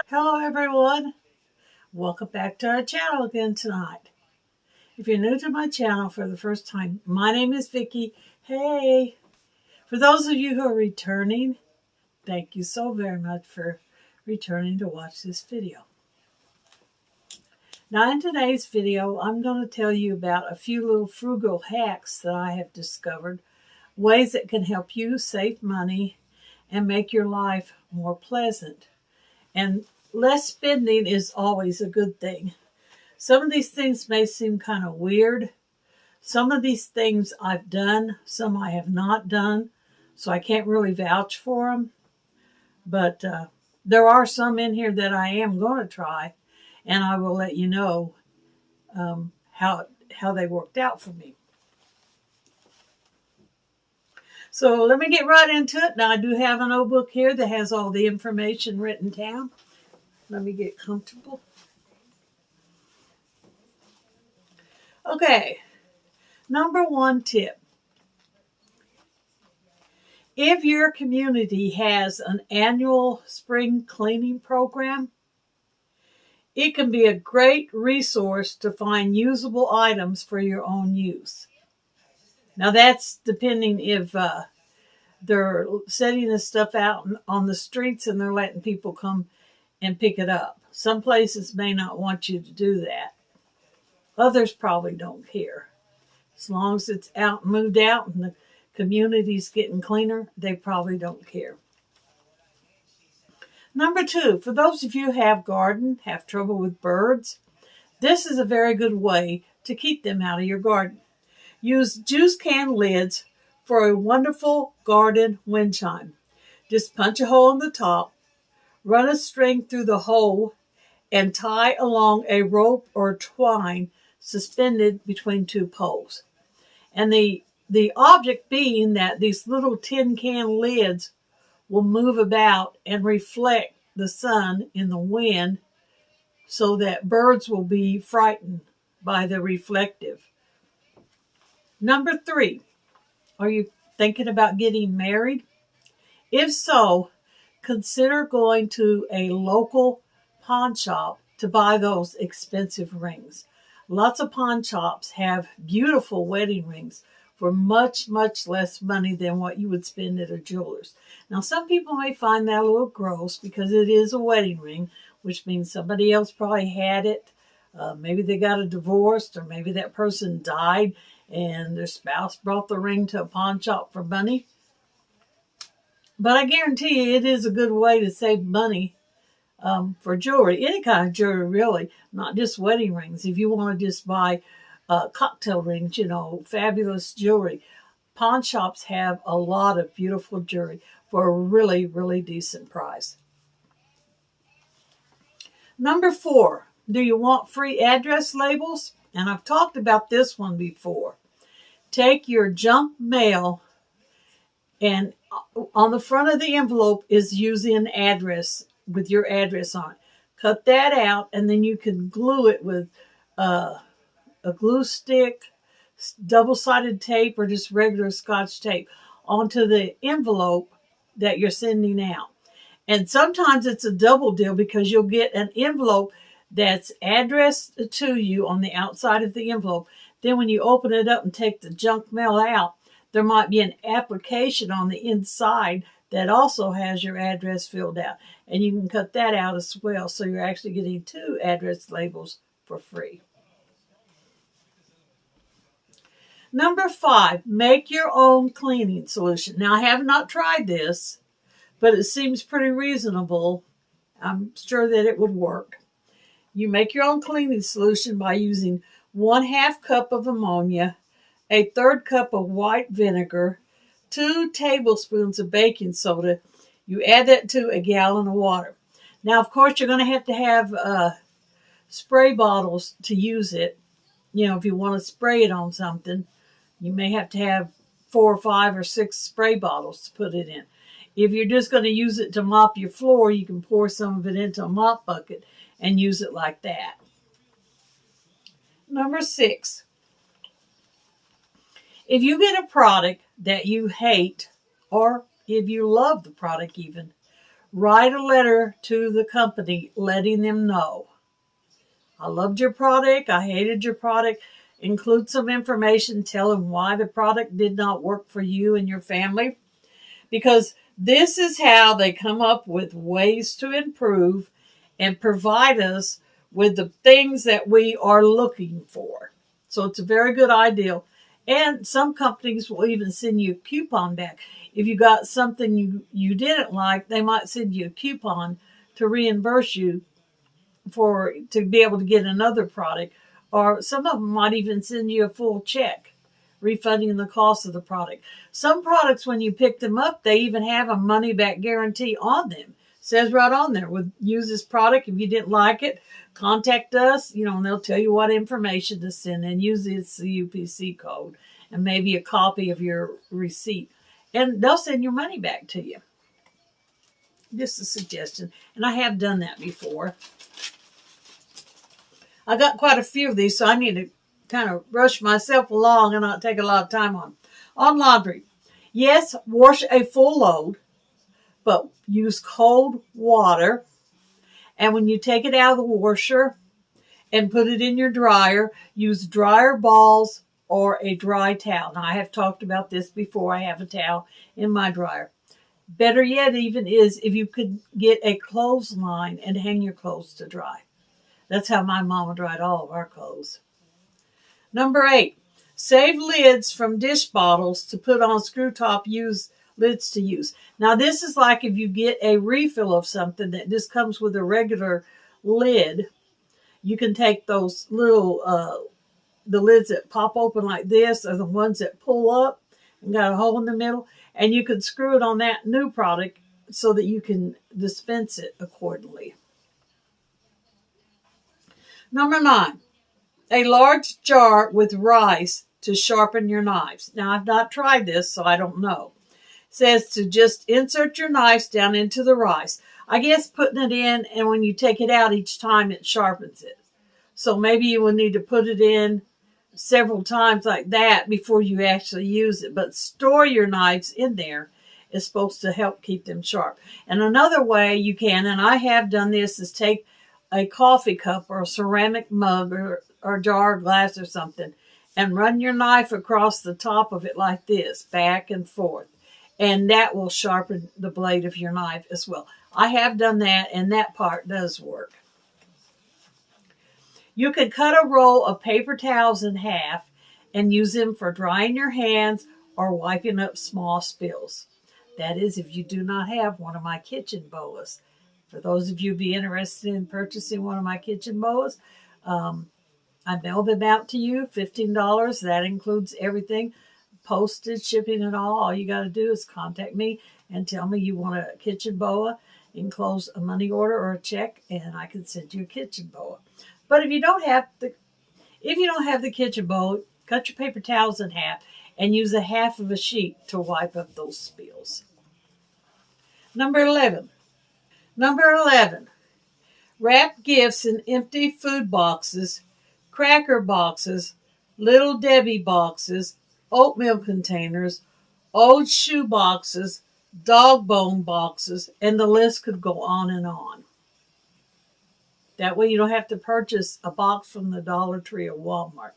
Hello everyone, welcome back to our channel again tonight. If you're new to my channel for the first time, my name is Vicki. Hey! For those of you who are returning, thank you so very much for returning to watch this video. Now in today's video, I'm going to tell you about a few little frugal hacks that I have discovered, ways that can help you save money and make your life more pleasant. And less spending is always a good thing. Some of these things may seem kind of weird. Some of these things I've done, some I have not done, so I can't really vouch for them. But there are some in here that I am going to try, and I will let you know how they worked out for me. So let me get right into it. Now I do have a notebook here that has all the information written down. Let me get comfortable. Okay, number one tip. If your community has an annual spring cleaning program, it can be a great resource to find usable items for your own use. Now that's depending if they're setting this stuff out on the streets and they're letting people come and pick it up. Some places may not want you to do that. Others probably don't care. As long as it's out, moved out, and the community's getting cleaner, they probably don't care. Number two, for those of you who have garden, have trouble with birds, this is a very good way to keep them out of your garden. Use juice can lids for a wonderful garden wind chime. Just punch a hole in the top, run a string through the hole, and tie along a rope or twine suspended between two poles. And the object being that these little tin can lids will move about and reflect the sun in the wind so that birds will be frightened by the reflective. Number three, are you thinking about getting married? If so, consider going to a local pawn shop to buy those expensive rings. Lots of pawn shops have beautiful wedding rings for much, much less money than what you would spend at a jeweler's. Now, some people may find that a little gross because it is a wedding ring, which means somebody else probably had it. Maybe they got a divorce, or maybe that person died and their spouse brought the ring to a pawn shop for money. But I guarantee you it is a good way to save money for jewelry, any kind of jewelry really, not just wedding rings. If you want to just buy cocktail rings, fabulous jewelry, pawn shops have a lot of beautiful jewelry for a really, really decent price. Number four, do you want free address labels? And I've talked about this one before. Take your junk mail, and on the front of the envelope is usually an address with your address on it. Cut that out, and then you can glue it with a glue stick, double-sided tape, or just regular Scotch tape onto the envelope that you're sending out. And sometimes it's a double deal because you'll get an envelope that's addressed to you on the outside of the envelope. Then when you open it up and take the junk mail out, there might be an application on the inside that also has your address filled out. And you can cut that out as well. So you're actually getting two address labels for free. Number five, make your own cleaning solution. Now, I have not tried this, but it seems pretty reasonable. I'm sure that it would work. You make your own cleaning solution by using 1/2 cup of ammonia, a 1/3 cup of white vinegar, 2 tablespoons of baking soda. You add that to a gallon of water. Now, of course, you're going to have spray bottles to use it. If you want to spray it on something, you may have to have 4 or 5 or 6 spray bottles to put it in. If you're just going to use it to mop your floor, you can pour some of it into a mop bucket and use it like that. Number 6, if you get a product that you hate, or if you love the product even, Write a letter to the company letting them know, I loved your product, I hated your product. Include some information, tell them why the product did not work for you and your family. Because this is how they come up with ways to improve and provide us with the things that we are looking for. So it's a very good idea. And some companies will even send you a coupon back. If you got something you didn't like, they might send you a coupon to reimburse you to be able to get another product. Or some of them might even send you a full check refunding the cost of the product. Some products, when you pick them up, they even have a money back guarantee on them. It says right on there, use this product. If you didn't like it, contact us, and they'll tell you what information to send, and use the UPC code and maybe a copy of your receipt. And they'll send your money back to you. Just a suggestion. And I have done that before. I got quite a few of these, so I need to kind of rush myself along and not take a lot of time on laundry. Yes, wash a full load, but use cold water. And when you take it out of the washer and put it in your dryer, use dryer balls or a dry towel. Now, I have talked about this before. I have a towel in my dryer. Better yet even is if you could get a clothesline and hang your clothes to dry. That's how my mama dried all of our clothes. Number 8, save lids from dish bottles to put on screw top lids to use. Now, this is like if you get a refill of something that just comes with a regular lid. You can take those little, the lids that pop open like this are the ones that pull up and got a hole in the middle. And you can screw it on that new product so that you can dispense it accordingly. Number 9, a large jar with rice to sharpen your knives. Now, I've not tried this, so I don't know. It says to just insert your knives down into the rice. I guess putting it in, and when you take it out each time, it sharpens it. So maybe you will need to put it in several times like that before you actually use it. But store your knives in there is supposed to help keep them sharp. And another way you can, and I have done this, is take a coffee cup or a ceramic mug or jar or glass or something and run your knife across the top of it like this, back and forth. And that will sharpen the blade of your knife as well. I have done that, and that part does work. You can cut a roll of paper towels in half and use them for drying your hands or wiping up small spills. That is, if you do not have one of my kitchen boas. For those of you who be interested in purchasing one of my kitchen boas, I mail them out to you, $15. That includes everything, postage, shipping, and all. All you got to do is contact me and tell me you want a kitchen boa, enclose a money order or a check, and I can send you a kitchen boa. But if you don't have the kitchen boa, cut your paper towels in half and use a half of a sheet to wipe up those spills. Number 11, wrap gifts in empty food boxes, cracker boxes, Little Debbie boxes, oatmeal containers, old shoe boxes, dog bone boxes, and the list could go on and on. That way you don't have to purchase a box from the Dollar Tree or Walmart.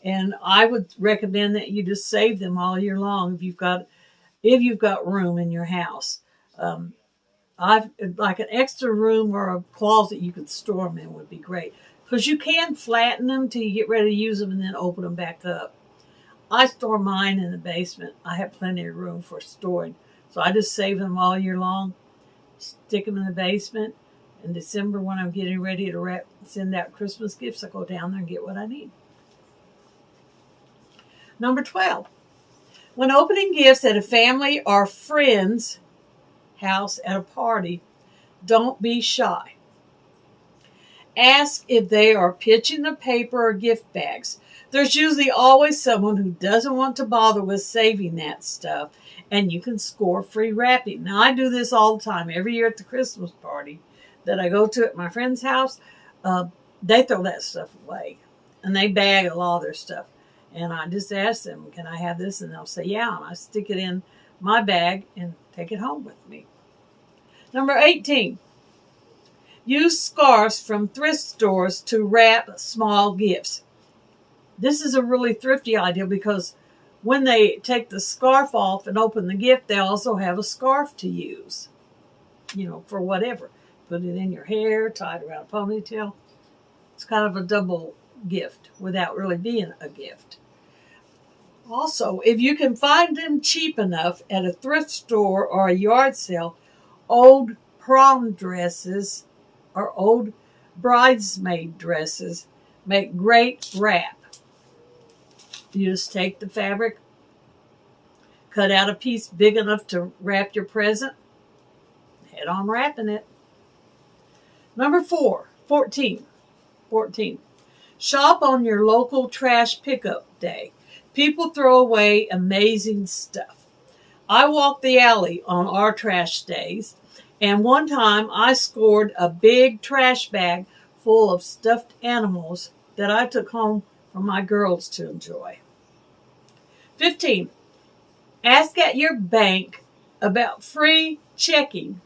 And I would recommend that you just save them all year long if you've got room in your house. I've like an extra room or a closet you could store them in would be great, because you can flatten them till you get ready to use them and then open them back up. I store mine in the basement. I have plenty of room for storing, so I just save them all year long, stick them in the basement. In December, when I'm getting ready to send out Christmas gifts, I go down there and get what I need. Number 12, when opening gifts at a family or friend's house at a party, don't be shy. Ask if they are pitching the paper or gift bags. There's usually always someone who doesn't want to bother with saving that stuff, and you can score free wrapping. Now, I do this all the time. Every year at the Christmas party that I go to at my friend's house, they throw that stuff away, and they bag a lot of their stuff. And I just ask them, can I have this? And they'll say, yeah, and I stick it in my bag and take it home with me. Number 18. Use scarves from thrift stores to wrap small gifts. This is a really thrifty idea because when they take the scarf off and open the gift, they also have a scarf to use, for whatever. Put it in your hair, tie it around a ponytail. It's kind of a double gift without really being a gift. Also, if you can find them cheap enough at a thrift store or a yard sale, old prom dresses or old bridesmaid dresses make great wrap. You just take the fabric, cut out a piece big enough to wrap your present, head on wrapping it. Number 14. Shop on your local trash pickup day. People throw away amazing stuff. I walk the alley on our trash days, and one time I scored a big trash bag full of stuffed animals that I took home for my girls to enjoy. 15. Ask at your bank about free checking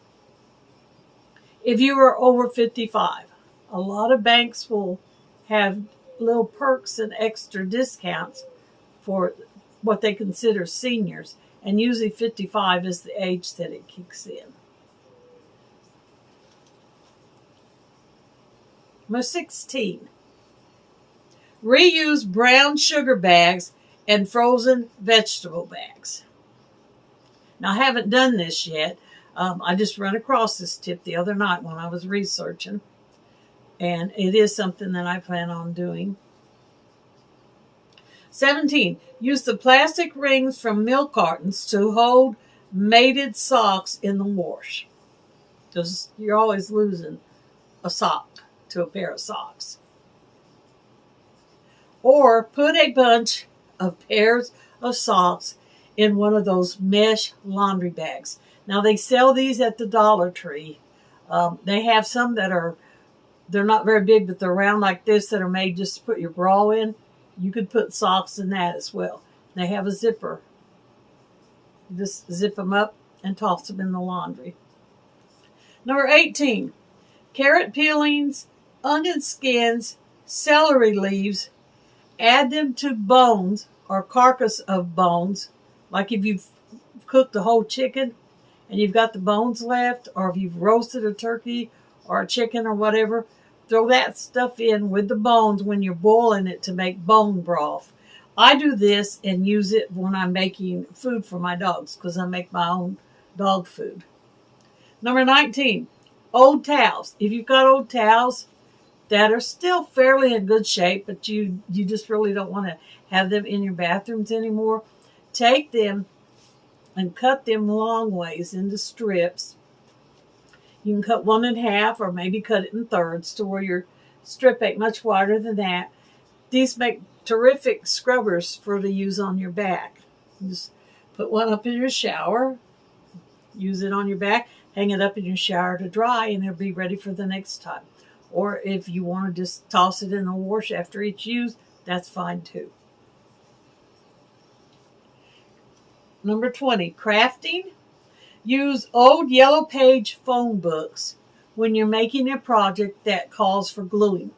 if you are over 55. A lot of banks will have little perks and extra discounts for what they consider seniors, and usually 55 is the age that it kicks in. Number 16. Reuse brown sugar bags and frozen vegetable bags. Now, I haven't done this yet. I just ran across this tip the other night when I was researching, and it is something that I plan on doing. 17. Use the plastic rings from milk cartons to hold mated socks in the wash. Because you're always losing a sock to a pair of socks. Or put a bunch of pairs of socks in one of those mesh laundry bags. Now, they sell these at the Dollar Tree. They have some they're not very big, but they're round like this that are made just to put your bra in. You could put socks in that as well. They have a zipper. Just zip them up and toss them in the laundry. Number 18. Carrot peelings, onion skins, celery leaves. Add them to bones or carcass of bones. Like if you've cooked a whole chicken and you've got the bones left, or if you've roasted a turkey or a chicken or whatever, throw that stuff in with the bones when you're boiling it to make bone broth. I do this and use it when I'm making food for my dogs because I make my own dog food. Number 19, old towels. If you've got old towels that are still fairly in good shape, but you just really don't want to have them in your bathrooms anymore, take them and cut them long ways into strips. You can cut one in half or maybe cut it in thirds to where your strip ain't much wider than that. These make terrific scrubbers for to use on your back. Just put one up in your shower, use it on your back, hang it up in your shower to dry, and it'll be ready for the next time. Or if you want to just toss it in the wash after each use, that's fine too. Number 20, crafting. Use old yellow page phone books when you're making a project that calls for gluing.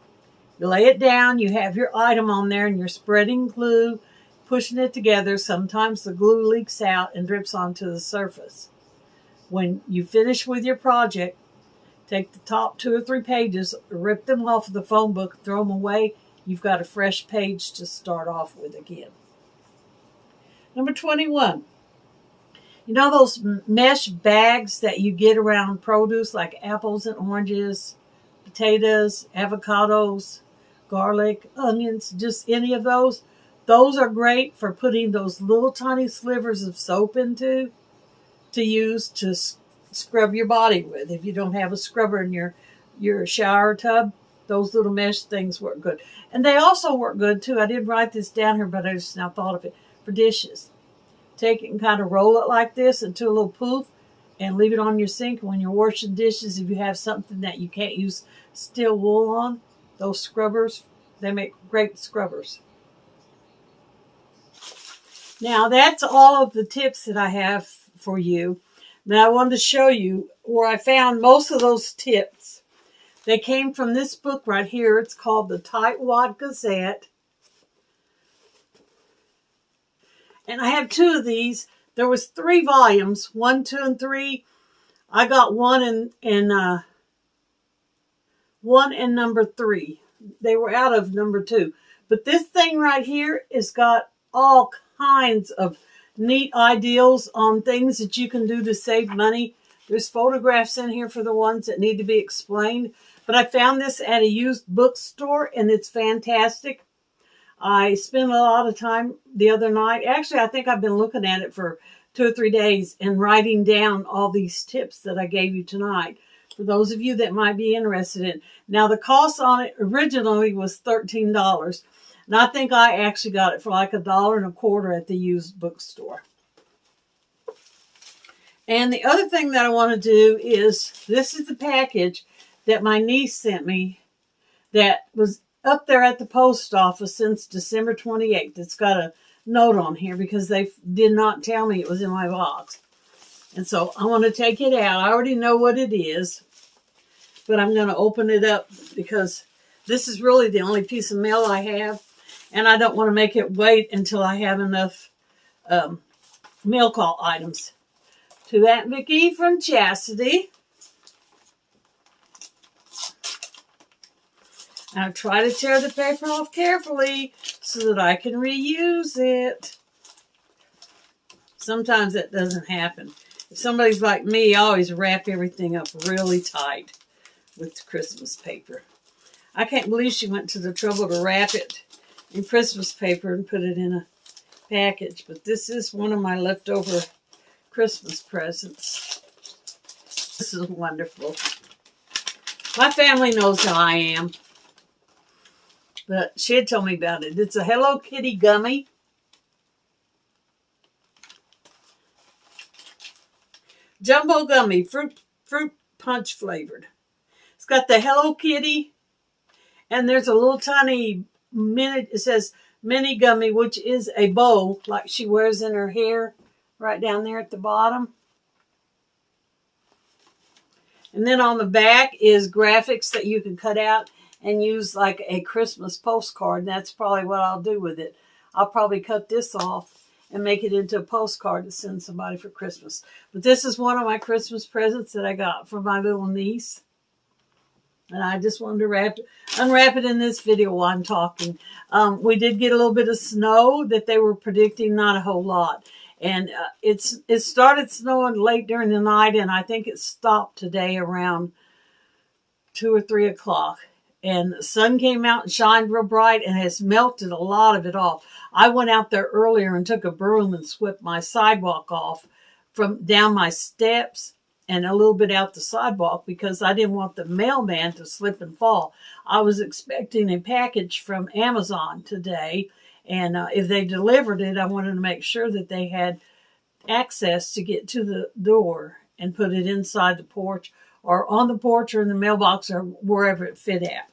You lay it down, you have your item on there, and you're spreading glue, pushing it together. Sometimes the glue leaks out and drips onto the surface. When you finish with your project, take the top 2 or 3 pages, rip them off of the phone book, throw them away. You've got a fresh page to start off with again. Number 21. You know those mesh bags that you get around produce like apples and oranges, potatoes, avocados, garlic, onions, just any of those? Those are great for putting those little tiny slivers of soap into to use to scrub your body with. If you don't have a scrubber in your shower tub, those little mesh things work good. And they also work good too. I didn't write this down here, but I just now thought of it, for dishes. Take it and kind of roll it like this into a little poof and leave it on your sink. When you're washing dishes, if you have something that you can't use steel wool on, those scrubbers, they make great scrubbers. Now, that's all of the tips that I have for you. Now I wanted to show you where I found most of those tips. They came from this book right here. It's called the Tightwad Gazette. And I have 2 of these. There was 3 volumes, 1, 2, and 3. I got one and number 3. They were out of number 2. But this thing right here has got all kinds of neat ideals on things that you can do to save money. There's photographs in here for the ones that need to be explained. But I found this at a used bookstore, and it's fantastic. I spent a lot of time the other night. Actually, I think I've been looking at it for 2 or 3 days and writing down all these tips that I gave you tonight for those of you that might be interested in. Now, the cost on it originally was $13. And I think I actually got it for like $1.25 at the used bookstore. And the other thing that I want to do is, this is the package that my niece sent me that was up there at the post office since December 28th. It's got a note on here because they did not tell me it was in my box. And so I want to take it out. I already know what it is, but I'm going to open it up because this is really the only piece of mail I have, and I don't want to make it wait until I have enough mail call items. To Aunt Vicki from Chastity. Now try to tear the paper off carefully so that I can reuse it. Sometimes that doesn't happen. If somebody's like me, I always wrap everything up really tight with the Christmas paper. I can't believe she went to the trouble to wrap it in Christmas paper and put it in a package. But this is one of my leftover Christmas presents. This is wonderful. My family knows how I am. But she had told me about it. It's a Hello Kitty gummy. Jumbo gummy, fruit punch flavored. It's got the Hello Kitty, and there's a little tiny it says mini gummy, which is a bow like she wears in her hair right down there at the bottom. And then on the back is graphics that you can cut out and use like a Christmas postcard. And that's probably what I'll do with it. I'll probably cut this off and make it into a postcard to send somebody for Christmas. But this is one of my Christmas presents that I got for my little niece. And I just wanted to unwrap it in this video while I'm talking. We did get a little bit of snow that they were predicting, not a whole lot. And it started snowing late during the night, and I think it stopped today around 2 or 3 o'clock. And the sun came out and shined real bright and has melted a lot of it off. I went out there earlier and took a broom and swept my sidewalk off from down my steps and a little bit out the sidewalk because I didn't want the mailman to slip and fall. I was expecting a package from Amazon today, and if they delivered it, I wanted to make sure that they had access to get to the door and put it inside the porch or on the porch or in the mailbox or wherever it fit at.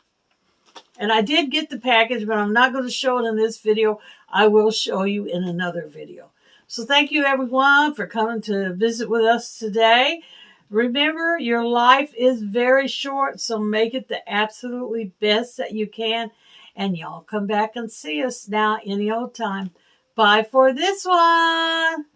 And I did get the package, but I'm not going to show it in this video. I will show you in another video. So thank you, everyone, for coming to visit with us today. Remember, your life is very short, so make it the absolutely best that you can. And y'all come back and see us now any old time. Bye for this one.